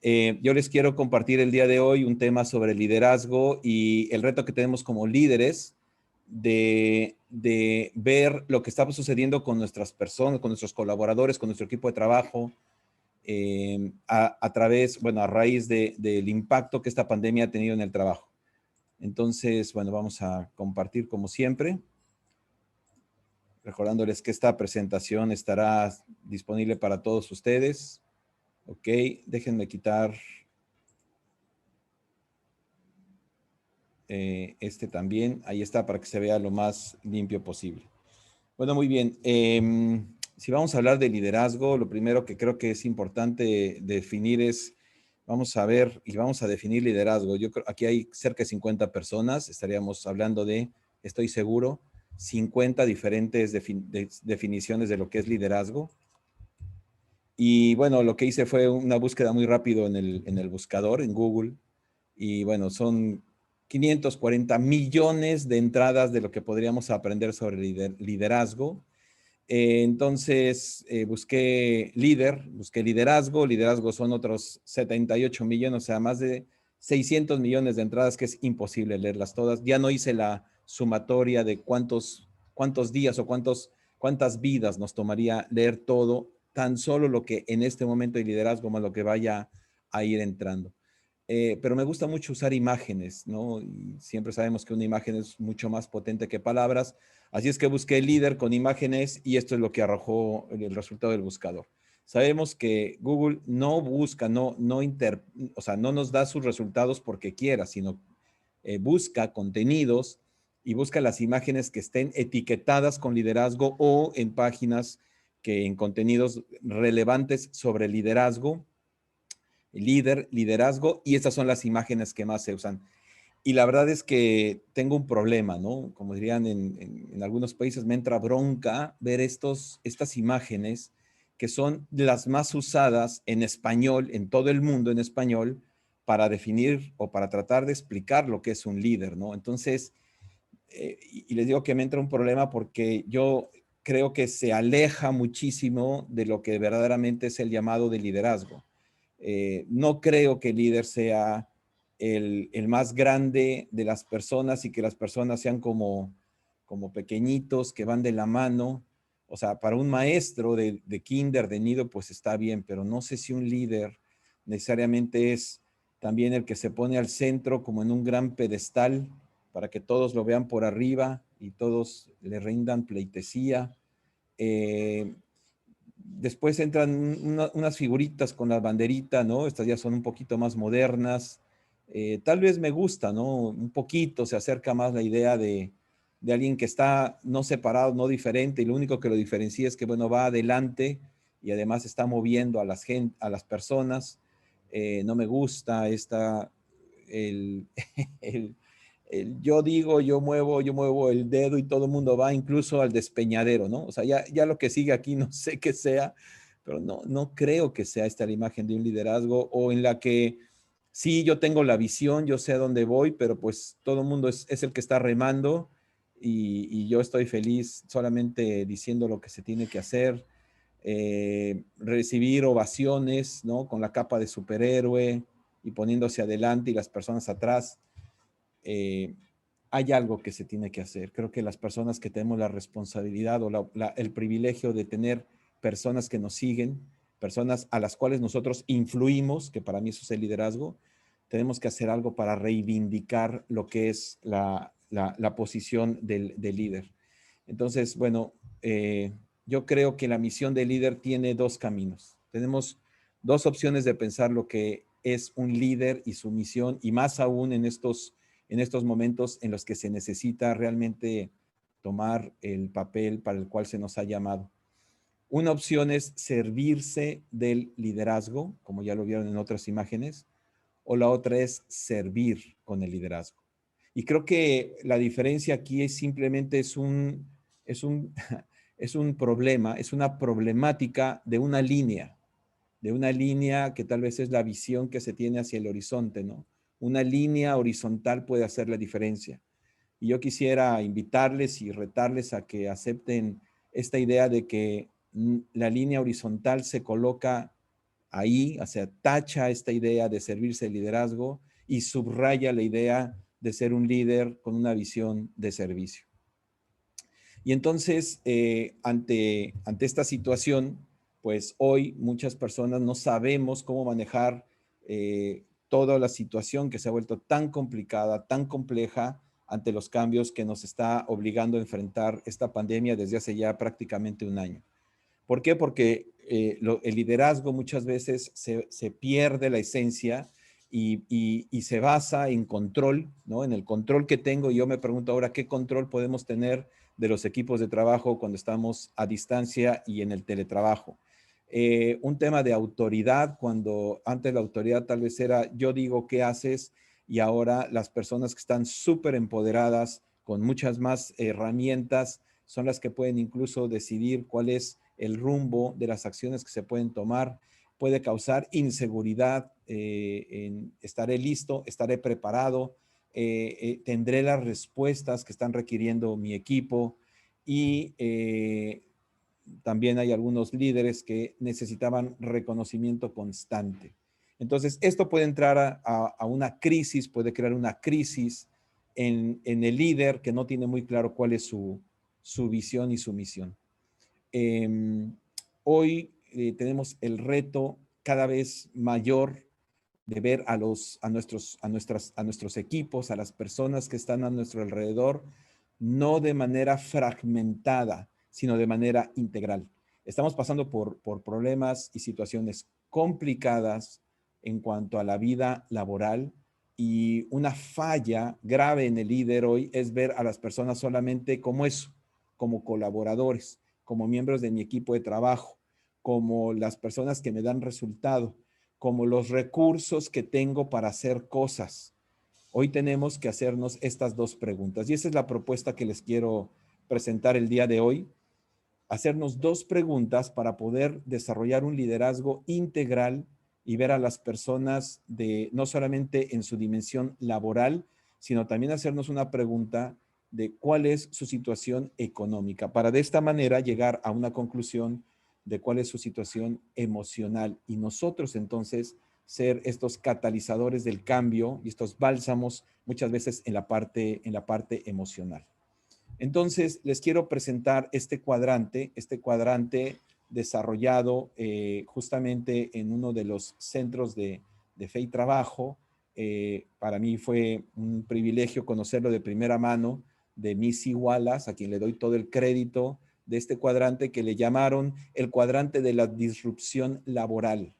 Yo les quiero compartir el día de hoy un tema sobre liderazgo y el reto que tenemos como líderes de ver lo que está sucediendo con nuestras personas, con nuestros colaboradores, con nuestro equipo de trabajo, a través, bueno, a raíz del impacto que esta pandemia ha tenido en el trabajo. Entonces, bueno, vamos a compartir como siempre, recordándoles que esta presentación estará disponible para todos ustedes. Ok, déjenme quitar este también. Ahí está para que se vea lo más limpio posible. Bueno, muy bien. Si vamos a hablar de liderazgo, lo primero que creo que es importante definir es, vamos a ver y vamos a definir liderazgo. Yo creo aquí hay cerca de 50 personas. Estaríamos hablando de, estoy seguro, 50 diferentes definiciones de lo que es liderazgo. Y bueno, lo que hice fue una búsqueda muy rápido en el buscador, en Google. Y bueno, son 540 millones de entradas de lo que podríamos aprender sobre liderazgo. Entonces, busqué liderazgo. Liderazgo son otros 78 millones, o sea, más de 600 millones de entradas, que es imposible leerlas todas. Ya no hice la sumatoria de cuántos días o cuántas vidas nos tomaría leer todo, tan solo lo que en este momento hay liderazgo, más lo que vaya a ir entrando. Pero me gusta mucho usar imágenes, ¿no? Y siempre sabemos que una imagen es mucho más potente que palabras. Así es que busqué líder con imágenes y esto es lo que arrojó el resultado del buscador. Sabemos que Google no busca, o sea, no nos da sus resultados porque quiera, sino busca contenidos y busca las imágenes que estén etiquetadas con liderazgo o en páginas que en contenidos relevantes sobre liderazgo, liderazgo, y estas son las imágenes que más se usan. Y la verdad es que tengo un problema, ¿no? Como dirían en algunos países, me entra bronca ver estas imágenes que son las más usadas en español, en todo el mundo en español, para definir o para tratar de explicar lo que es un líder, ¿no? Entonces, y les digo que me entra un problema porque yo creo que se aleja muchísimo de lo que verdaderamente es el llamado de liderazgo. No creo que el líder sea el más grande de las personas y que las personas sean como pequeñitos que van de la mano. O sea, para un maestro de kinder, de nido, pues está bien, pero no sé si un líder necesariamente es también el que se pone al centro como en un gran pedestal para que todos lo vean por arriba y todos le rindan pleitesía. Después entran unas figuritas con la banderita, ¿no? Estas ya son un poquito más modernas. Tal vez me gusta, ¿no? Un poquito se acerca más la idea de alguien que está no separado, no diferente, y lo único que lo diferencia es que, bueno, va adelante y además está moviendo a las personas. No me gusta el, el, yo digo, yo muevo el dedo y todo el mundo va incluso al despeñadero, ¿no? O sea, ya lo que sigue aquí no sé qué sea, pero no creo que sea esta la imagen de un liderazgo o en la que sí, yo tengo la visión, yo sé a dónde voy, pero pues todo el mundo es el que está remando y yo estoy feliz solamente diciendo lo que se tiene que hacer, recibir ovaciones, ¿no? Con la capa de superhéroe y poniéndose adelante y las personas atrás. eh, Hay algo que se tiene que hacer. Creo que las personas que tenemos la responsabilidad o el privilegio de tener personas que nos siguen, personas a las cuales nosotros influimos, que para mí eso es el liderazgo, tenemos que hacer algo para reivindicar lo que es la posición del líder. Entonces, bueno, yo creo que la misión del líder tiene dos caminos. Tenemos dos opciones de pensar lo que es un líder y su misión, y más aún en estos momentos en los que se necesita realmente tomar el papel para el cual se nos ha llamado. Una opción es servirse del liderazgo, como ya lo vieron en otras imágenes, o la otra es servir con el liderazgo. Y creo que la diferencia aquí es simplemente es un, es un problema, es una problemática de una línea que tal vez es la visión que se tiene hacia el horizonte, ¿no? Una línea horizontal puede hacer la diferencia. Y yo quisiera invitarles y retarles a que acepten esta idea de que la línea horizontal se coloca ahí, o sea, tacha esta idea de servirse el liderazgo y subraya la idea de ser un líder con una visión de servicio. Y entonces, ante esta situación, pues hoy muchas personas no sabemos cómo manejar toda la situación que se ha vuelto tan complicada, tan compleja ante los cambios que nos está obligando a enfrentar esta pandemia desde hace ya prácticamente un año. ¿Por qué? Porque el liderazgo muchas veces se pierde la esencia y se basa en control, ¿no? En el control que tengo. Y yo me pregunto ahora, ¿qué control podemos tener de los equipos de trabajo cuando estamos a distancia y en el teletrabajo? Un tema de autoridad, cuando antes la autoridad tal vez era yo digo qué haces, y ahora las personas que están súper empoderadas con muchas más herramientas son las que pueden incluso decidir cuál es el rumbo de las acciones que se pueden tomar. Puede causar inseguridad, estaré listo, estaré preparado, tendré las respuestas que están requiriendo mi equipo, y también hay algunos líderes que necesitaban reconocimiento constante. Entonces, esto puede entrar a una crisis, puede crear una crisis en el líder que no tiene muy claro cuál es su visión y su misión. Hoy tenemos el reto cada vez mayor de ver a nuestros equipos, a las personas que están a nuestro alrededor, no de manera fragmentada, sino de manera integral. Estamos pasando por problemas y situaciones complicadas en cuanto a la vida laboral, y una falla grave en el líder hoy es ver a las personas solamente como eso, como colaboradores, como miembros de mi equipo de trabajo, como las personas que me dan resultado, como los recursos que tengo para hacer cosas. Hoy tenemos que hacernos estas dos preguntas, y esa es la propuesta que les quiero presentar el día de hoy. Hacernos dos preguntas para poder desarrollar un liderazgo integral y ver a las personas no solamente en su dimensión laboral, sino también hacernos una pregunta de cuál es su situación económica, para de esta manera llegar a una conclusión de cuál es su situación emocional, y nosotros entonces ser estos catalizadores del cambio y estos bálsamos muchas veces en la parte emocional. Entonces, les quiero presentar este cuadrante desarrollado justamente en uno de los centros de fe y trabajo. Para mí fue un privilegio conocerlo de primera mano de Missy Wallace, a quien le doy todo el crédito de este cuadrante que le llamaron el cuadrante de la disrupción laboral.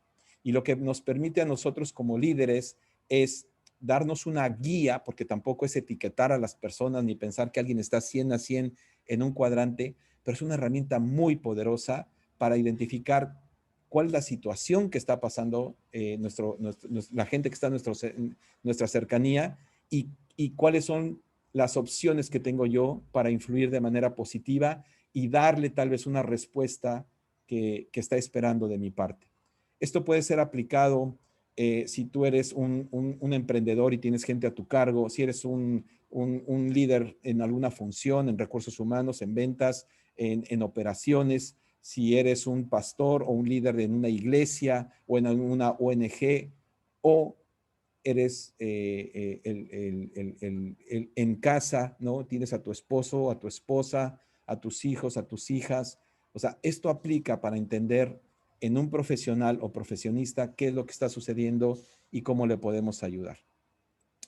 Y lo que nos permite a nosotros como líderes es darnos una guía, porque tampoco es etiquetar a las personas ni pensar que alguien está 100 a 100 en un cuadrante, pero es una herramienta muy poderosa para identificar cuál es la situación que está pasando la gente que está en nuestra cercanía, y cuáles son las opciones que tengo yo para influir de manera positiva y darle tal vez una respuesta que está esperando de mi parte. Esto puede ser aplicado si tú eres un emprendedor y tienes gente a tu cargo, si eres un líder en alguna función, en recursos humanos, en ventas, en operaciones, si eres un pastor o un líder en una iglesia o en alguna ONG, o eres en casa, ¿no? Tienes a tu esposo, a tu esposa, a tus hijos, a tus hijas. O sea, esto aplica para entender en un profesional o profesionista qué es lo que está sucediendo y cómo le podemos ayudar.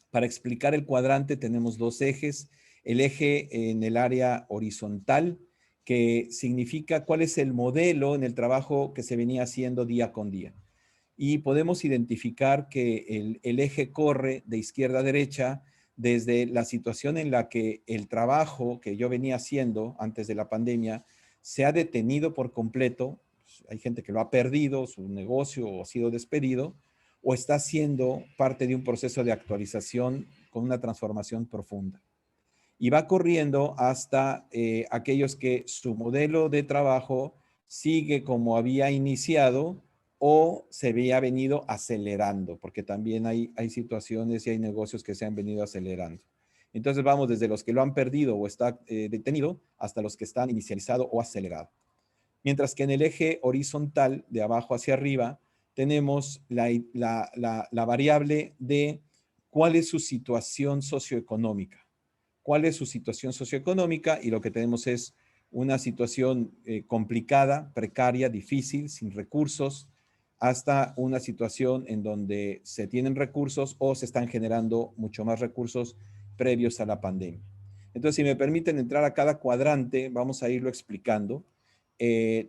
Para explicar el cuadrante tenemos dos ejes. El eje en el área horizontal, que significa cuál es el modelo en el trabajo que se venía haciendo día con día. Y podemos identificar que el eje corre de izquierda a derecha desde la situación en la que el trabajo que yo venía haciendo antes de la pandemia se ha detenido por completo. Hay gente que lo ha perdido, su negocio, o ha sido despedido, o está siendo parte de un proceso de actualización con una transformación profunda. Y va corriendo hasta aquellos que su modelo de trabajo sigue como había iniciado o se había venido acelerando, porque también hay situaciones y hay negocios que se han venido acelerando. Entonces vamos desde los que lo han perdido o está detenido hasta los que están inicializado o acelerado. Mientras que en el eje horizontal, de abajo hacia arriba, tenemos la variable de cuál es su situación socioeconómica. ¿Cuál es su situación socioeconómica? Y lo que tenemos es una situación complicada, precaria, difícil, sin recursos, hasta una situación en donde se tienen recursos o se están generando mucho más recursos previos a la pandemia. Entonces, si me permiten entrar a cada cuadrante, vamos a irlo explicando.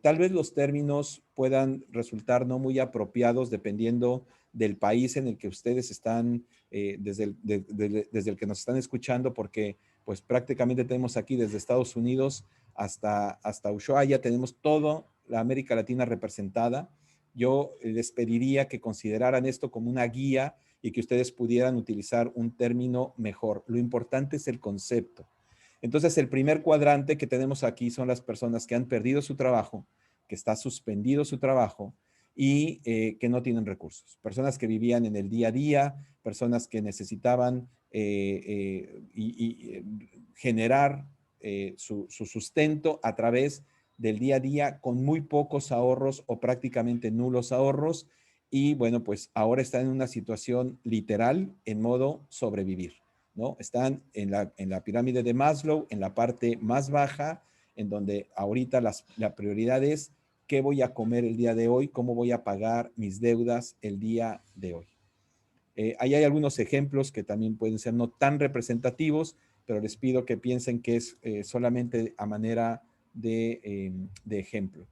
Tal vez los términos puedan resultar no muy apropiados dependiendo del país en el que ustedes están, desde el que nos están escuchando, porque pues prácticamente tenemos aquí desde Estados Unidos hasta Ushuaia, tenemos toda la América Latina representada. Yo les pediría que consideraran esto como una guía y que ustedes pudieran utilizar un término mejor. Lo importante es el concepto. Entonces, el primer cuadrante que tenemos aquí son las personas que han perdido su trabajo, que está suspendido su trabajo y que no tienen recursos. Personas que vivían en el día a día, personas que necesitaban generar su sustento a través del día a día con muy pocos ahorros o prácticamente nulos ahorros. Y bueno, pues ahora están en una situación literal en modo sobrevivir, ¿no? Están en la pirámide de Maslow, en la parte más baja, en donde ahorita la prioridad es qué voy a comer el día de hoy, cómo voy a pagar mis deudas el día de hoy. Ahí hay algunos ejemplos que también pueden ser no tan representativos, pero les pido que piensen que es solamente a manera de ejemplo.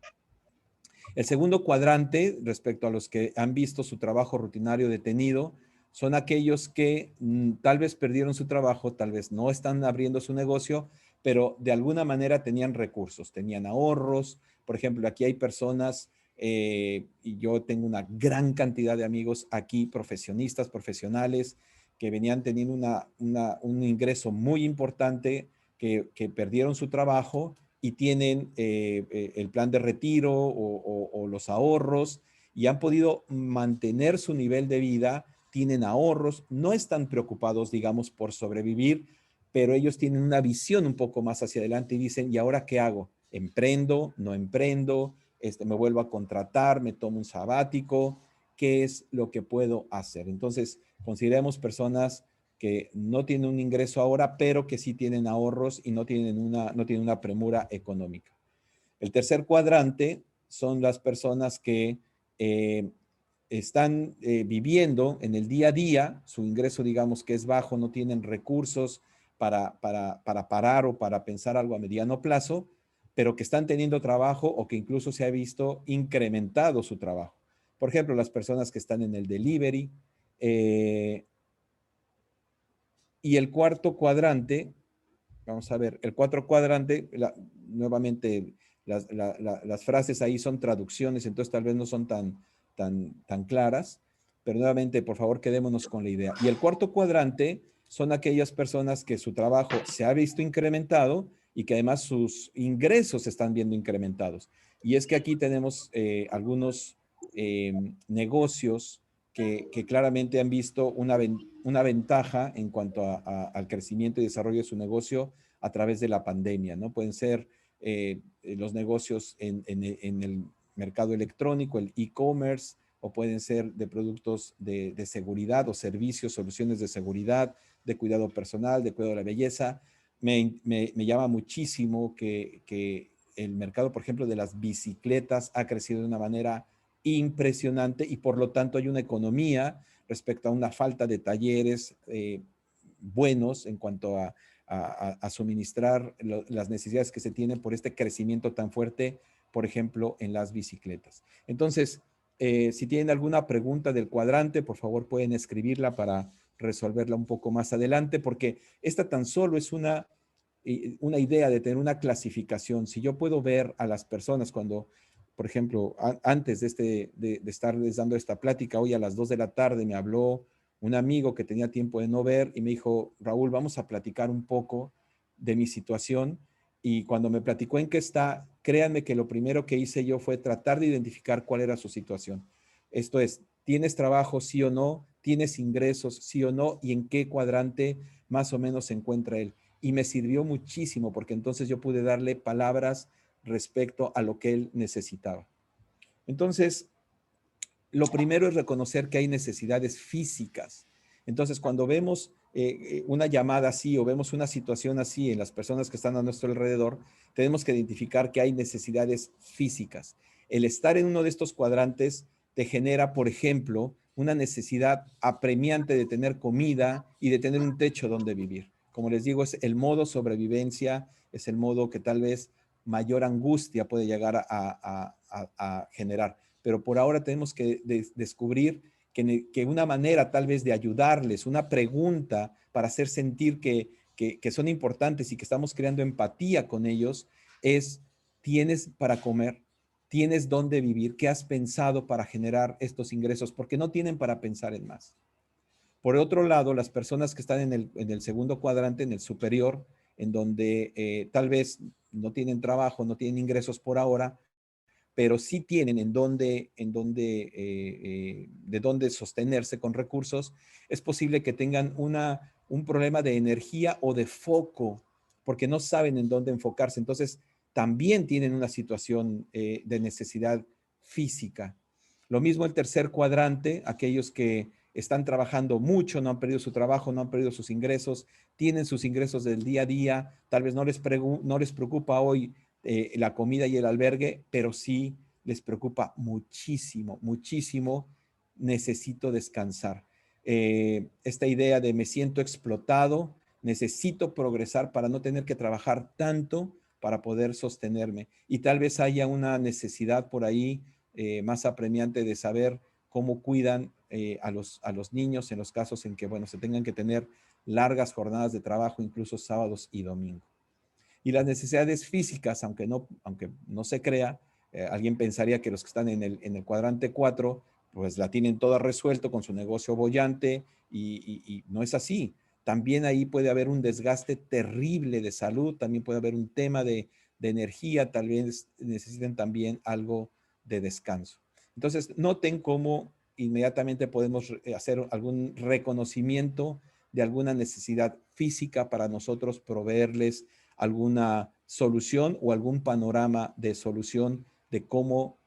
El segundo cuadrante, respecto a los que han visto su trabajo rutinario detenido, son aquellos que tal vez perdieron su trabajo, tal vez no están abriendo su negocio, pero de alguna manera tenían recursos, tenían ahorros. Por ejemplo, aquí hay personas, y yo tengo una gran cantidad de amigos aquí, profesionistas, profesionales, que venían teniendo un ingreso muy importante, que perdieron su trabajo y tienen el plan de retiro o los ahorros y han podido mantener su nivel de vida, tienen ahorros, no están preocupados, digamos, por sobrevivir, pero ellos tienen una visión un poco más hacia adelante y dicen, ¿y ahora qué hago? ¿Emprendo? ¿No emprendo? ¿Me vuelvo a contratar? ¿Me tomo un sabático? ¿Qué es lo que puedo hacer? Entonces, consideremos personas que no tienen un ingreso ahora, pero que sí tienen ahorros y no tienen una premura económica. El tercer cuadrante son las personas que están viviendo en el día a día, su ingreso digamos que es bajo, no tienen recursos para parar o para pensar algo a mediano plazo, pero que están teniendo trabajo o que incluso se ha visto incrementado su trabajo. Por ejemplo, las personas que están en el delivery, y el cuarto cuadrante, vamos a ver, el cuarto cuadrante, nuevamente las frases ahí son traducciones, entonces tal vez no son tan claras, pero nuevamente, por favor, quedémonos con la idea. Y el cuarto cuadrante son aquellas personas que su trabajo se ha visto incrementado y que además sus ingresos se están viendo incrementados. Y es que aquí tenemos algunos negocios que claramente han visto una ventaja en cuanto al crecimiento y desarrollo de su negocio a través de la pandemia, ¿no? Pueden ser los negocios en el mercado electrónico, el e-commerce, o pueden ser de productos de seguridad o servicios, soluciones de seguridad, de cuidado personal, de cuidado de la belleza. Me llama muchísimo que el mercado, por ejemplo, de las bicicletas ha crecido de una manera impresionante y por lo tanto hay una economía respecto a una falta de talleres buenos en cuanto a suministrar las necesidades que se tienen por este crecimiento tan fuerte, por ejemplo, en las bicicletas. Entonces, si tienen alguna pregunta del cuadrante, por favor pueden escribirla para resolverla un poco más adelante, porque esta tan solo es una idea de tener una clasificación. Si yo puedo ver a las personas cuando, por ejemplo, antes de estarles dando esta plática, hoy a las 2 de la tarde me habló un amigo que tenía tiempo de no ver y me dijo, Raúl, vamos a platicar un poco de mi situación. Y cuando me platicó en qué está, créanme que lo primero que hice yo fue tratar de identificar cuál era su situación. Esto es, ¿tienes trabajo sí o no? ¿Tienes ingresos sí o no? ¿Y en qué cuadrante más o menos se encuentra él? Y me sirvió muchísimo porque entonces yo pude darle palabras respecto a lo que él necesitaba. Entonces, lo primero es reconocer que hay necesidades físicas. Entonces, cuando vemos una llamada así o vemos una situación así en las personas que están a nuestro alrededor, tenemos que identificar que hay necesidades físicas. El estar en uno de estos cuadrantes te genera, por ejemplo, una necesidad apremiante de tener comida y de tener un techo donde vivir. Como les digo, es el modo sobrevivencia, es el modo que tal vez mayor angustia puede llegar a generar. Pero por ahora tenemos que descubrir que una manera tal vez de ayudarles, una pregunta para hacer sentir que son importantes y que estamos creando empatía con ellos, es: ¿tienes para comer? ¿Tienes dónde vivir? ¿Qué has pensado para generar estos ingresos? Porque no tienen para pensar en más. Por otro lado, las personas que están en el segundo cuadrante, en el superior, en donde tal vez no tienen trabajo, no tienen ingresos por ahora, pero sí tienen de dónde sostenerse con recursos, es posible que tengan un problema de energía o de foco, porque no saben en dónde enfocarse. Entonces, también tienen una situación de necesidad física. Lo mismo el tercer cuadrante, aquellos que están trabajando mucho, no han perdido su trabajo, no han perdido sus ingresos, tienen sus ingresos del día a día, tal vez no les preocupa hoy la comida y el albergue, pero sí les preocupa muchísimo, muchísimo, necesito descansar. Esta idea de me siento explotado, necesito progresar para no tener que trabajar tanto para poder sostenerme. Y tal vez haya una necesidad por ahí más apremiante de saber cómo cuidan a los niños en los casos en que, bueno, se tengan que tener largas jornadas de trabajo, incluso sábados y domingos. Y las necesidades físicas, aunque no se crea, alguien pensaría que los que están en el cuadrante 4, pues la tienen toda resuelto con su negocio bollante y no es así. También ahí puede haber un desgaste terrible de salud, también puede haber un tema de energía, tal vez necesiten también algo de descanso. Entonces, noten cómo inmediatamente podemos hacer algún reconocimiento de alguna necesidad física para nosotros proveerles alguna solución o algún panorama de solución de cómo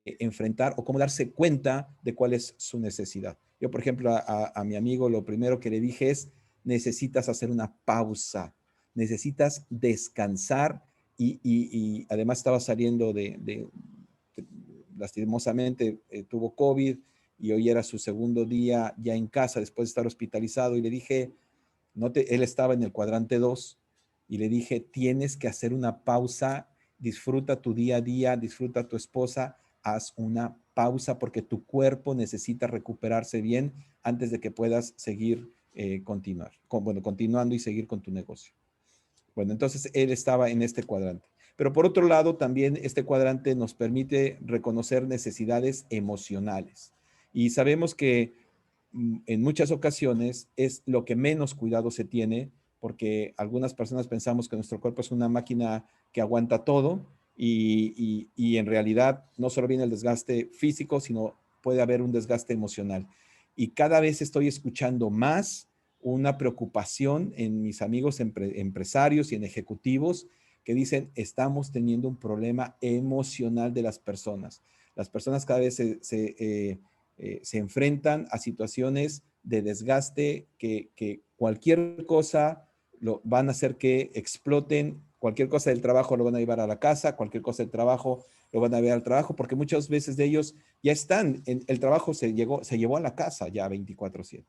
enfrentar o cómo darse cuenta de cuál es su necesidad. Yo, por ejemplo, a mi amigo lo primero que le dije es: necesitas hacer una pausa, necesitas descansar y además estaba saliendo lastimosamente, tuvo COVID y hoy era su segundo día ya en casa después de estar hospitalizado y le dije, él estaba en el cuadrante 2 y le dije, tienes que hacer una pausa, disfruta tu día a día, disfruta a tu esposa, haz una pausa porque tu cuerpo necesita recuperarse bien antes de que puedas seguir continuando y seguir con tu negocio. Bueno, entonces él estaba en este cuadrante. Pero por otro lado, también este cuadrante nos permite reconocer necesidades emocionales. Y sabemos que en muchas ocasiones es lo que menos cuidado se tiene, porque algunas personas pensamos que nuestro cuerpo es una máquina que aguanta todo y en realidad no solo viene el desgaste físico, sino puede haber un desgaste emocional. Y cada vez estoy escuchando más una preocupación en mis amigos empresarios y en ejecutivos que dicen, estamos teniendo un problema emocional de las personas. Las personas cada vez se enfrentan a situaciones de desgaste que cualquier cosa van a hacer que exploten, cualquier cosa del trabajo lo van a llevar a la casa, cualquier cosa del trabajo lo van a ver al trabajo, porque muchas veces de ellos ya están, el trabajo se llevó a la casa ya 24/7.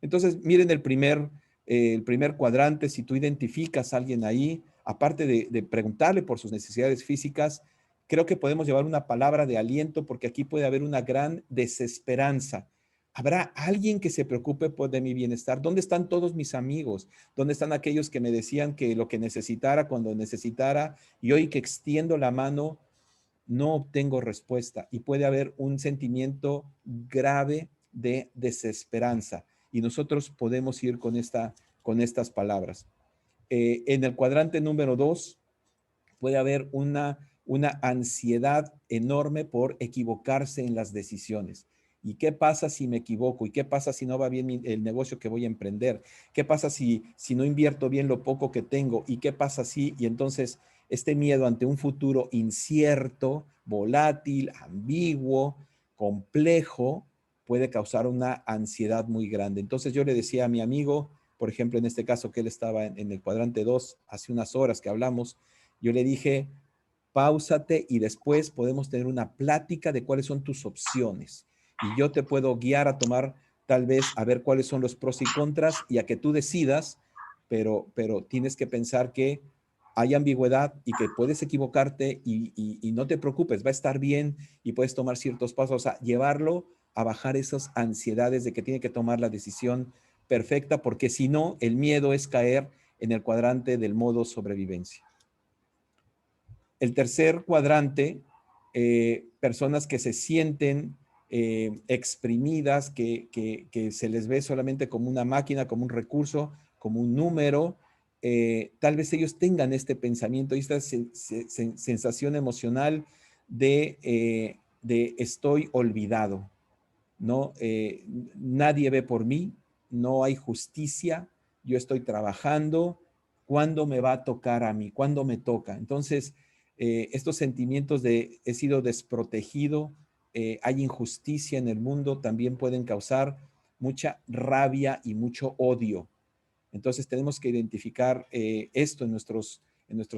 Entonces, miren el primer cuadrante, si tú identificas a alguien ahí, aparte de preguntarle por sus necesidades físicas, creo que podemos llevar una palabra de aliento porque aquí puede haber una gran desesperanza. ¿Habrá alguien que se preocupe de mi bienestar? ¿Dónde están todos mis amigos? ¿Dónde están aquellos que me decían que lo que necesitara cuando necesitara y hoy que extiendo la mano no obtengo respuesta? Y puede haber un sentimiento grave de desesperanza y nosotros podemos ir con estas palabras. En el cuadrante número 2 puede haber una ansiedad enorme por equivocarse en las decisiones. ¿Y qué pasa si me equivoco? ¿Y qué pasa si no va bien el negocio que voy a emprender? ¿Qué pasa si no invierto bien lo poco que tengo? ¿Y qué pasa si? Y entonces este miedo ante un futuro incierto, volátil, ambiguo, complejo puede causar una ansiedad muy grande. Entonces yo le decía a mi amigo, por ejemplo, en este caso que él estaba en el cuadrante 2, hace unas horas que hablamos, yo le dije, páusate y después podemos tener una plática de cuáles son tus opciones. Y yo te puedo guiar a tomar, tal vez, a ver cuáles son los pros y contras y a que tú decidas, pero tienes que pensar que hay ambigüedad y que puedes equivocarte y no te preocupes, va a estar bien y puedes tomar ciertos pasos, o sea, llevarlo a bajar esas ansiedades de que tiene que tomar la decisión perfecta, porque si no, el miedo es caer en el cuadrante del modo sobrevivencia. El tercer cuadrante, personas que se sienten exprimidas, que se les ve solamente como una máquina, como un recurso, como un número. Tal vez ellos tengan este pensamiento y esta sensación emocional de estoy olvidado, ¿no? Nadie ve por mí, no hay justicia, yo estoy trabajando, ¿cuándo me va a tocar a mí? ¿Cuándo me toca? Entonces, estos sentimientos de he sido desprotegido, hay injusticia en el mundo, también pueden causar mucha rabia y mucho odio. Entonces, tenemos que identificar esto en nuestros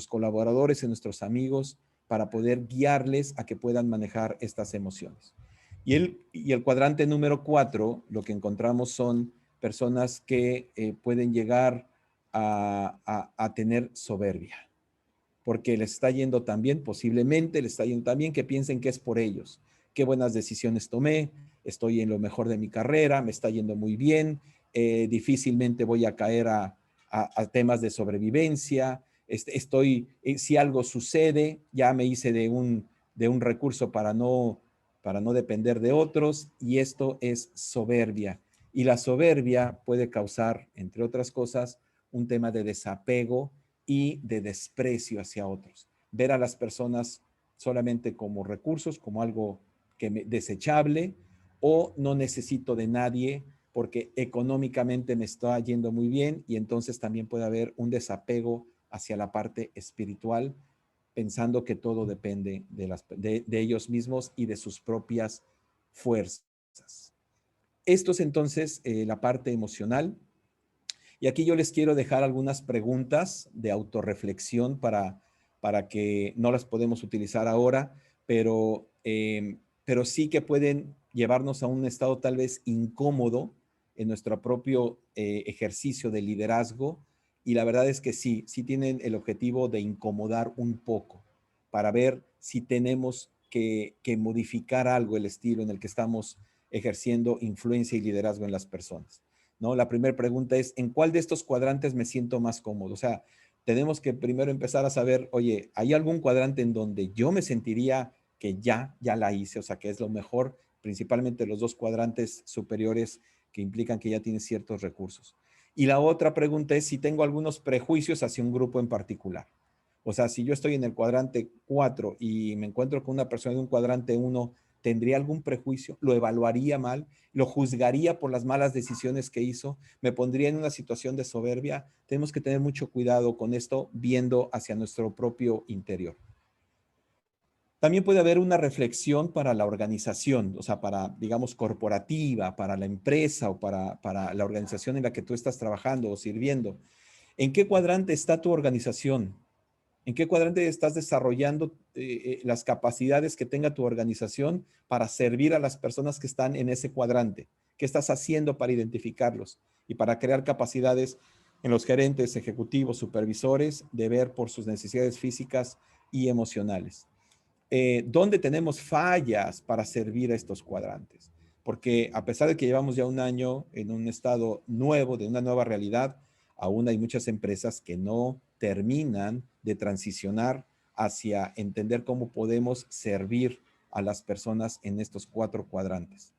colaboradores, en nuestros amigos, para poder guiarles a que puedan manejar estas emociones. Y el cuadrante número 4, lo que encontramos son personas que pueden llegar a tener soberbia, porque les está yendo tan bien, posiblemente les está yendo tan bien que piensen que es por ellos. Qué buenas decisiones tomé, estoy en lo mejor de mi carrera, me está yendo muy bien, difícilmente voy a caer a temas de sobrevivencia, si algo sucede, ya me hice de un recurso para no depender de otros, y esto es soberbia. Y la soberbia puede causar, entre otras cosas, un tema de desapego y de desprecio hacia otros. Ver a las personas solamente como recursos, como algo desechable, o no necesito de nadie porque económicamente me está yendo muy bien, y entonces también puede haber un desapego hacia la parte espiritual, pensando que todo depende de ellos mismos y de sus propias fuerzas. Esto es entonces la parte emocional. Y aquí yo les quiero dejar algunas preguntas de autorreflexión para que no las podemos utilizar ahora, pero sí que pueden llevarnos a un estado tal vez incómodo en nuestro propio ejercicio de liderazgo. Y la verdad es que sí tienen el objetivo de incomodar un poco para ver si tenemos que modificar algo, el estilo en el que estamos ejerciendo influencia y liderazgo en las personas, ¿no? La primera pregunta es, ¿en cuál de estos cuadrantes me siento más cómodo? O sea, tenemos que primero empezar a saber, oye, ¿hay algún cuadrante en donde yo me sentiría que ya la hice? O sea, que es lo mejor, principalmente los dos cuadrantes superiores que implican que ya tienes ciertos recursos. Y la otra pregunta es si tengo algunos prejuicios hacia un grupo en particular. O sea, si yo estoy en el cuadrante 4 y me encuentro con una persona de un cuadrante 1, ¿tendría algún prejuicio? ¿Lo evaluaría mal? ¿Lo juzgaría por las malas decisiones que hizo? ¿Me pondría en una situación de soberbia? Tenemos que tener mucho cuidado con esto, viendo hacia nuestro propio interior. También puede haber una reflexión para la organización, o sea, para, digamos, corporativa, para la empresa o para la organización en la que tú estás trabajando o sirviendo. ¿En qué cuadrante está tu organización? ¿En qué cuadrante estás desarrollando las capacidades que tenga tu organización para servir a las personas que están en ese cuadrante? ¿Qué estás haciendo para identificarlos y para crear capacidades en los gerentes, ejecutivos, supervisores de ver por sus necesidades físicas y emocionales? ¿Dónde tenemos fallas para servir a estos cuadrantes? Porque a pesar de que llevamos ya un año en un estado nuevo, de una nueva realidad, aún hay muchas empresas que no terminan de transicionar hacia entender cómo podemos servir a las personas en estos 4 cuadrantes.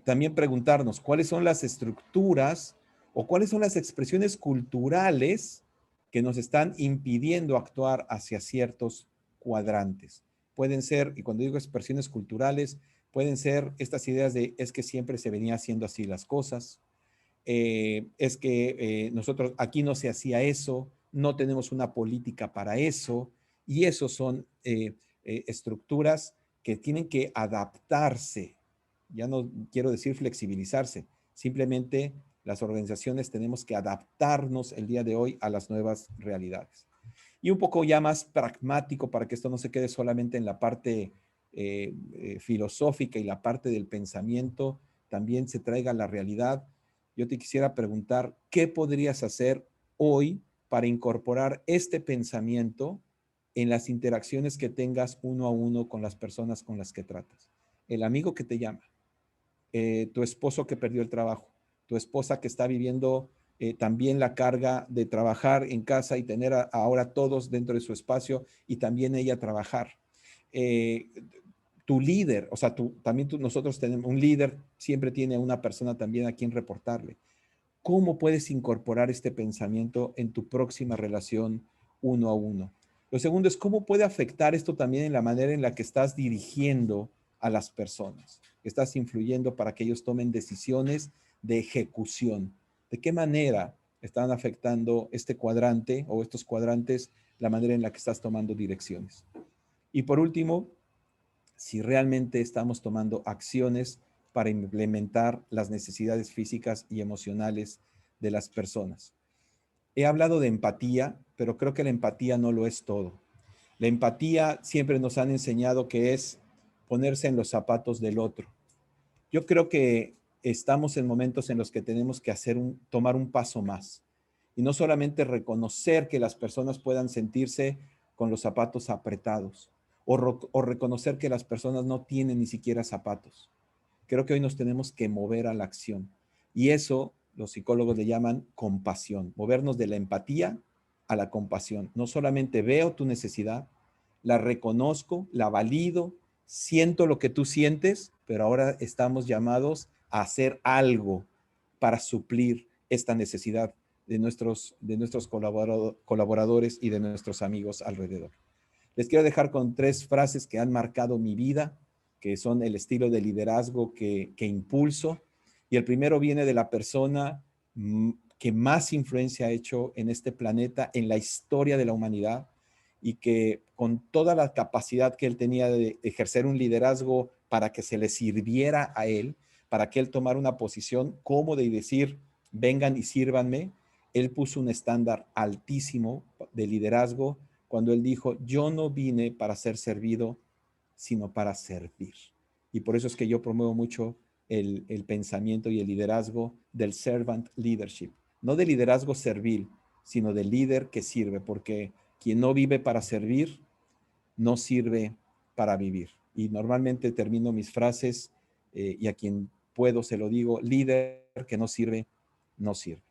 También preguntarnos cuáles son las estructuras o cuáles son las expresiones culturales que nos están impidiendo actuar hacia ciertos cuadrantes. Pueden ser, y cuando digo expresiones culturales, pueden ser estas ideas de es que siempre se venía haciendo así las cosas, es que nosotros aquí no se hacía eso, no tenemos una política para eso, y esos son estructuras que tienen que adaptarse. Ya no quiero decir flexibilizarse, simplemente las organizaciones tenemos que adaptarnos el día de hoy a las nuevas realidades. Y un poco ya más pragmático para que esto no se quede solamente en la parte filosófica y la parte del pensamiento, también se traiga a la realidad. Yo te quisiera preguntar, ¿qué podrías hacer hoy para incorporar este pensamiento en las interacciones que tengas uno a uno con las personas con las que tratas? El amigo que te llama, tu esposo que perdió el trabajo, tu esposa que está viviendo también la carga de trabajar en casa y tener ahora todos dentro de su espacio y también ella trabajar. Eh, tu líder, o sea, nosotros tenemos un líder, siempre tiene una persona también a quien reportarle. ¿Cómo puedes incorporar este pensamiento en tu próxima relación uno a uno? Lo segundo es cómo puede afectar esto también en la manera en la que estás dirigiendo a las personas, que estás influyendo para que ellos tomen decisiones de ejecución. ¿De qué manera están afectando este cuadrante o estos cuadrantes la manera en la que estás tomando direcciones? Y por último, si realmente estamos tomando acciones para implementar las necesidades físicas y emocionales de las personas. He hablado de empatía, pero creo que la empatía no lo es todo. La empatía siempre nos han enseñado que es ponerse en los zapatos del otro. Yo creo que estamos en momentos en los que tenemos que tomar un paso más y no solamente reconocer que las personas puedan sentirse con los zapatos apretados o reconocer que las personas no tienen ni siquiera zapatos. Creo que hoy nos tenemos que mover a la acción y eso los psicólogos le llaman compasión, movernos de la empatía a la compasión. No solamente veo tu necesidad, la reconozco, la valido, siento lo que tú sientes, pero ahora estamos llamados a hacer algo para suplir esta necesidad de nuestros colaboradores y de nuestros amigos alrededor. Les quiero dejar con 3 frases que han marcado mi vida, que son el estilo de liderazgo que impulso. Y el primero viene de la persona que más influencia ha hecho en este planeta, en la historia de la humanidad, y que con toda la capacidad que él tenía de ejercer un liderazgo para que se le sirviera a él, para que él tomara una posición cómoda y decir, vengan y sírvanme, él puso un estándar altísimo de liderazgo cuando él dijo, yo no vine para ser servido, sino para servir. Y por eso es que yo promuevo mucho el pensamiento y el liderazgo del servant leadership, no de liderazgo servil, sino del líder que sirve, porque quien no vive para servir, no sirve para vivir. Y normalmente termino mis frases y a quien puedo se lo digo, líder que no sirve, no sirve.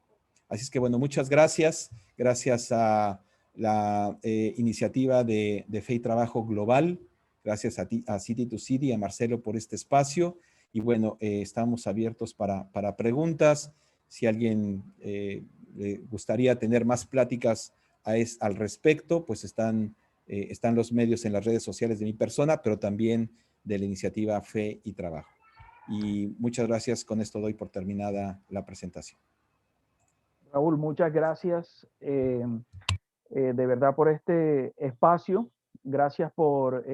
Así es que bueno, muchas gracias. Gracias a la iniciativa de Fe y Trabajo Global. Gracias a ti, a City to City, a Marcelo por este espacio. Y bueno, estamos abiertos para preguntas. Si alguien le gustaría tener más pláticas al respecto, pues están los medios en las redes sociales de mi persona, pero también de la iniciativa Fe y Trabajo. Y muchas gracias. Con esto doy por terminada la presentación. Raúl, muchas gracias de verdad por este espacio. Gracias por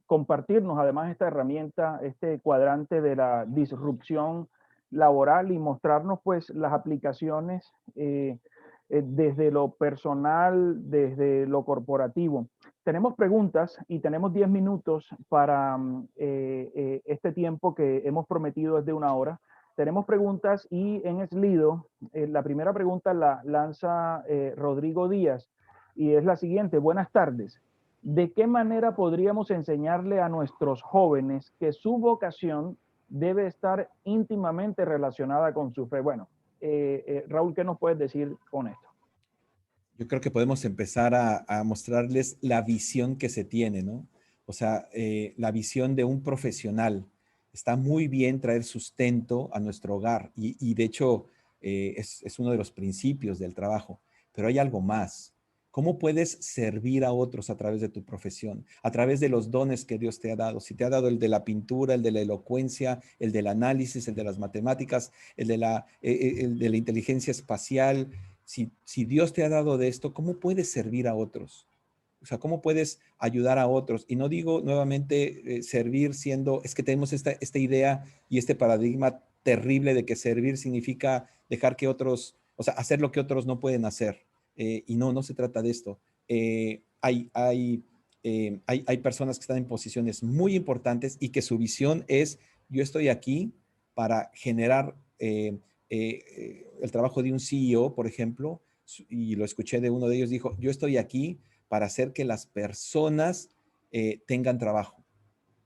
compartirnos además esta herramienta, este cuadrante de la disrupción laboral y mostrarnos pues las aplicaciones desde lo personal, desde lo corporativo. Tenemos preguntas y tenemos 10 minutos para este tiempo que hemos prometido es de 1 hora. Tenemos preguntas y en Slido, la primera pregunta la lanza Rodrigo Díaz y es la siguiente. Buenas tardes. ¿De qué manera podríamos enseñarle a nuestros jóvenes que su vocación debe estar íntimamente relacionada con su fe? Bueno, Raúl, ¿qué nos puedes decir con esto? Yo creo que podemos empezar a mostrarles la visión que se tiene, ¿no? O sea, la visión de un profesional. Está muy bien traer sustento a nuestro hogar y de hecho es uno de los principios del trabajo, pero hay algo más. ¿Cómo puedes servir a otros a través de tu profesión, a través de los dones que Dios te ha dado? Si te ha dado el de la pintura, el de la elocuencia, el del análisis, el de las matemáticas, el de la inteligencia espacial, si Dios te ha dado de esto, ¿cómo puedes servir a otros? O sea, ¿cómo puedes ayudar a otros? Y no digo nuevamente servir siendo, es que tenemos esta idea y este paradigma terrible de que servir significa dejar que otros, o sea, hacer lo que otros no pueden hacer. Y no, no se trata de esto. Hay personas que están en posiciones muy importantes y que su visión es, yo estoy aquí para generar el trabajo de un CEO, por ejemplo, y lo escuché de uno de ellos, dijo, yo estoy aquí para hacer que las personas tengan trabajo.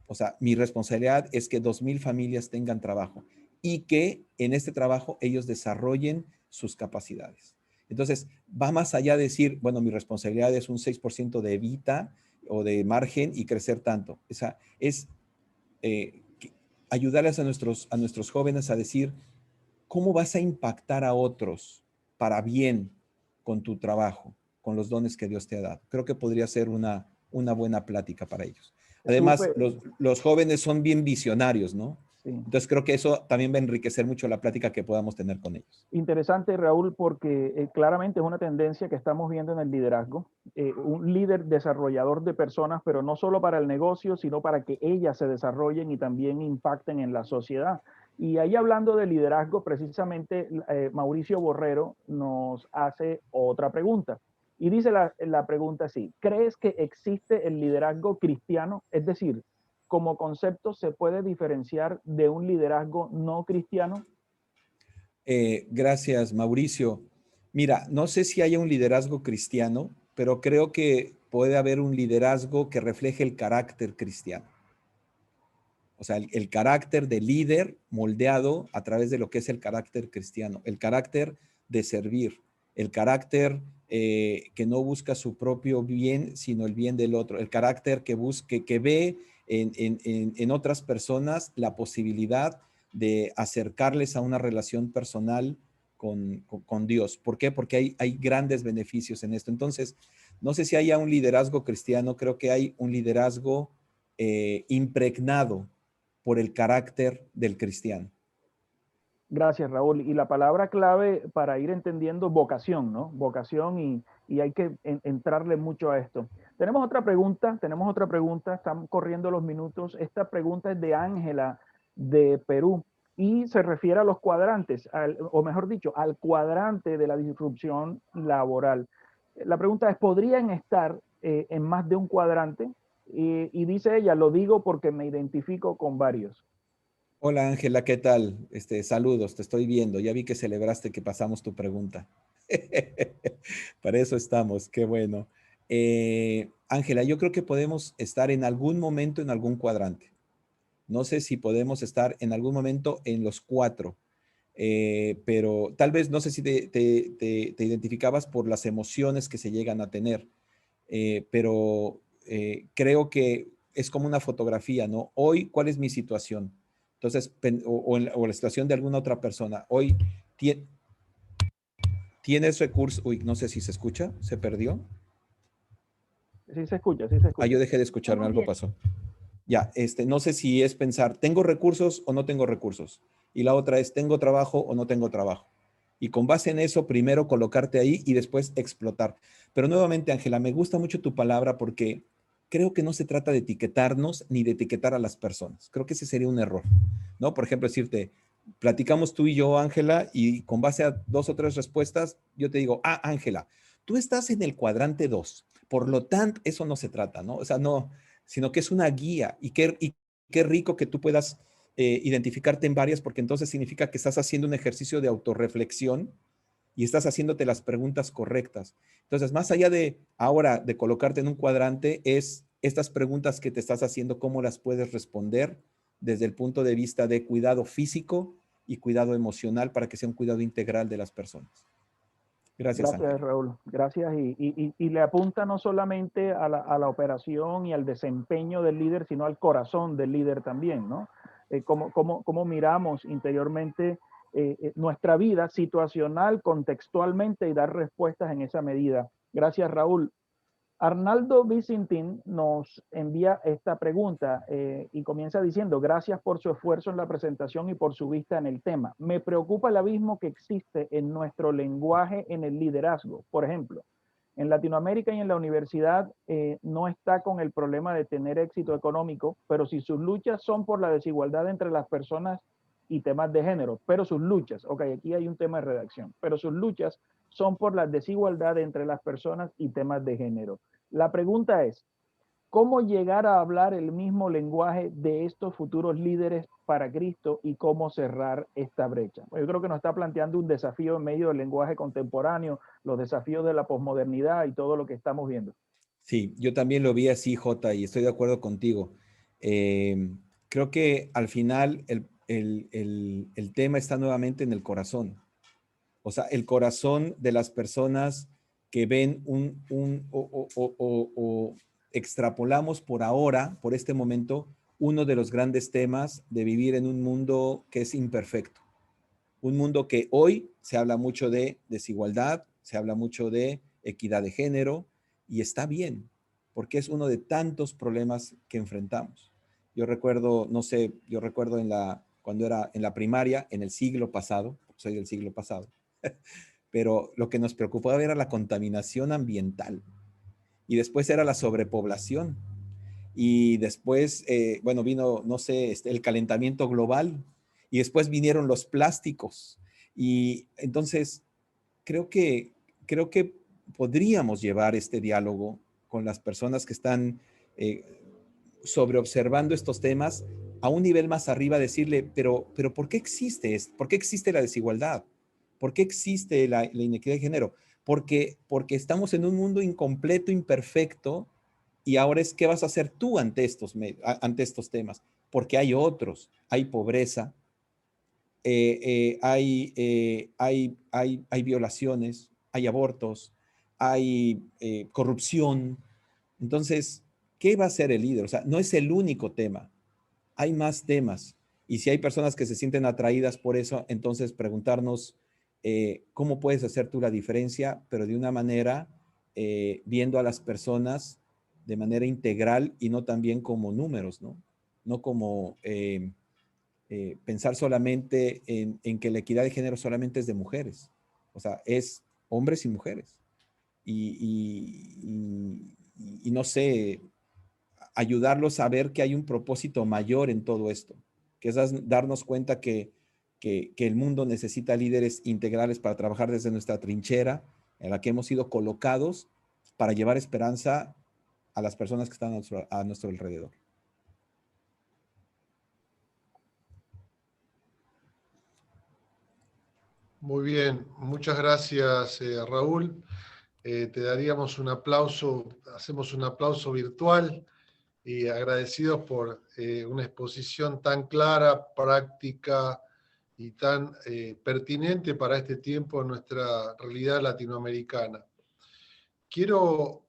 O sea, mi responsabilidad es que 2,000 familias tengan trabajo y que en este trabajo ellos desarrollen sus capacidades. Entonces, va más allá de decir, bueno, mi responsabilidad es un 6% de evita o de margen y crecer tanto. O sea, es eh, ayudarles a nuestros jóvenes a decir, ¿cómo vas a impactar a otros para bien con tu trabajo, con los dones que Dios te ha dado? Creo que podría ser una buena plática para ellos. Además, Súper, los jóvenes son bien visionarios, ¿no? sí. Entonces creo que eso también va a enriquecer mucho la plática que podamos tener con ellos. Interesante, Raúl, porque claramente es una tendencia que estamos viendo en el liderazgo. Un líder desarrollador de personas, pero no solo para el negocio, sino para que ellas se desarrollen y también impacten en la sociedad. Y ahí hablando de liderazgo, precisamente Mauricio Borrero nos hace otra pregunta. Y dice la pregunta así, ¿crees que existe el liderazgo cristiano? Es decir, como concepto, ¿se puede diferenciar de un liderazgo no cristiano? Gracias, Mauricio. Mira, no sé si haya un liderazgo cristiano, pero creo que puede haber un liderazgo que refleje el carácter cristiano. O sea, el carácter de líder moldeado a través de lo que es el carácter cristiano, el carácter de servir, el carácter que no busca su propio bien, sino el bien del otro, el carácter que busque, que ve en otras personas la posibilidad de acercarles a una relación personal con Dios. ¿Por qué? Porque hay grandes beneficios en esto. Entonces, no sé si haya un liderazgo cristiano, creo que hay un liderazgo impregnado por el carácter del cristiano. Gracias, Raúl. Y la palabra clave para ir entendiendo vocación, ¿no? Vocación y hay que entrarle mucho a esto. Tenemos otra pregunta, están corriendo los minutos. Esta pregunta es de Ángela de Perú y se refiere a los cuadrantes, o mejor dicho, al cuadrante de la disrupción laboral. La pregunta es, ¿podrían estar en más de un cuadrante? Y dice ella, lo digo porque me identifico con varios. Hola Ángela, ¿qué tal? Saludos, te estoy viendo. Ya vi que celebraste que pasamos tu pregunta. Para eso estamos, qué bueno. Ángela, yo creo que podemos estar en algún momento en algún cuadrante. No sé si podemos estar en algún momento en los 4, pero tal vez no sé si te identificabas por las emociones que se llegan a tener, pero creo que es como una fotografía, ¿no? Hoy, ¿cuál es mi situación? Entonces, o la situación de alguna otra persona. Hoy tienes recursos, uy, no sé si se escucha, se perdió. Sí se escucha, sí se Ah, yo escucha. dejé de escucharme, Estamos algo bien. pasó. Ya, no sé si es pensar, ¿tengo recursos o no tengo recursos? Y la otra es, ¿tengo trabajo o no tengo trabajo? Y con base en eso, primero colocarte ahí y después explotar. Pero nuevamente, Ángela, me gusta mucho tu palabra porque creo que no se trata de etiquetarnos ni de etiquetar a las personas. Creo que ese sería un error, ¿no? Por ejemplo, decirte, platicamos tú y yo, Ángela, y con base a 2 o 3 respuestas, yo te digo, ah, Ángela, tú estás en el cuadrante 2. Por lo tanto, eso no se trata, ¿no? O sea, no, sino que es una guía y qué rico que tú puedas identificarte en varias, porque entonces significa que estás haciendo un ejercicio de autorreflexión y estás haciéndote las preguntas correctas. Entonces, más allá de ahora de colocarte en un cuadrante, es estas preguntas que te estás haciendo, cómo las puedes responder desde el punto de vista de cuidado físico y cuidado emocional para que sea un cuidado integral de las personas. Gracias, Gracias, Ángela. Raúl. Gracias. Y le apunta no solamente a la operación y al desempeño del líder, sino al corazón del líder también, ¿no? Cómo miramos interiormente nuestra vida situacional, contextualmente y dar respuestas en esa medida. Gracias, Raúl. Arnaldo Vicentín nos envía esta pregunta y comienza diciendo, gracias por su esfuerzo en la presentación y por su vista en el tema. Me preocupa el abismo que existe en nuestro lenguaje en el liderazgo. Por ejemplo, En Latinoamérica y en la universidad no está con el problema de tener éxito económico, pero si sus luchas son por la desigualdad entre las personas y temas de género, pero sus luchas, ok, aquí hay un tema de redacción, pero sus luchas son por la desigualdad entre las personas y temas de género. La pregunta es, ¿cómo llegar a hablar el mismo lenguaje de estos futuros líderes para Cristo y cómo cerrar esta brecha? Yo creo que nos está planteando un desafío en medio del lenguaje contemporáneo, los desafíos de la posmodernidad y todo lo que estamos viendo. Sí, yo también lo vi así, Jota, y estoy de acuerdo contigo. Creo que al final el tema está nuevamente en el corazón. O sea, el corazón de las personas que ven o extrapolamos por ahora, por este momento, uno de los grandes temas de vivir en un mundo que es imperfecto. Un mundo que hoy se habla mucho de desigualdad, se habla mucho de equidad de género, y está bien, porque es uno de tantos problemas que enfrentamos. Yo recuerdo, no sé, yo recuerdo cuando era en la primaria, en el siglo pasado, soy del siglo pasado, pero lo que nos preocupaba era la contaminación ambiental y después era la sobrepoblación y después, bueno, vino, no sé, el calentamiento global y después vinieron los plásticos y entonces creo que, creo que podríamos llevar este diálogo con las personas que están eh, sobreobservando estos temas a un nivel más arriba, decirle, pero ¿por qué existe esto? ¿Por qué existe la desigualdad? ¿Por qué existe la inequidad de género? Porque estamos en un mundo incompleto, imperfecto, y ahora es, ¿qué vas a hacer tú ante estos temas? Porque hay otros, hay pobreza, hay violaciones, hay abortos, hay corrupción. Entonces, ¿qué va a ser el líder? O sea, no es el único tema, hay más temas. Y si hay personas que se sienten atraídas por eso, entonces preguntarnos cómo puedes hacer tú la diferencia, pero de una manera viendo a las personas de manera integral y no también como números, ¿no? No como pensar solamente en que la equidad de género solamente es de mujeres. O sea, es hombres y mujeres. Y no sé, ayudarlos a ver que hay un propósito mayor en todo esto, que es darnos cuenta que el mundo necesita líderes integrales para trabajar desde nuestra trinchera en la que hemos sido colocados para llevar esperanza a las personas que están a nuestro alrededor. Muy bien, muchas gracias, Raúl. Te daríamos un aplauso, hacemos un aplauso virtual y agradecidos por una exposición tan clara, práctica y tan pertinente para este tiempo en nuestra realidad latinoamericana. Quiero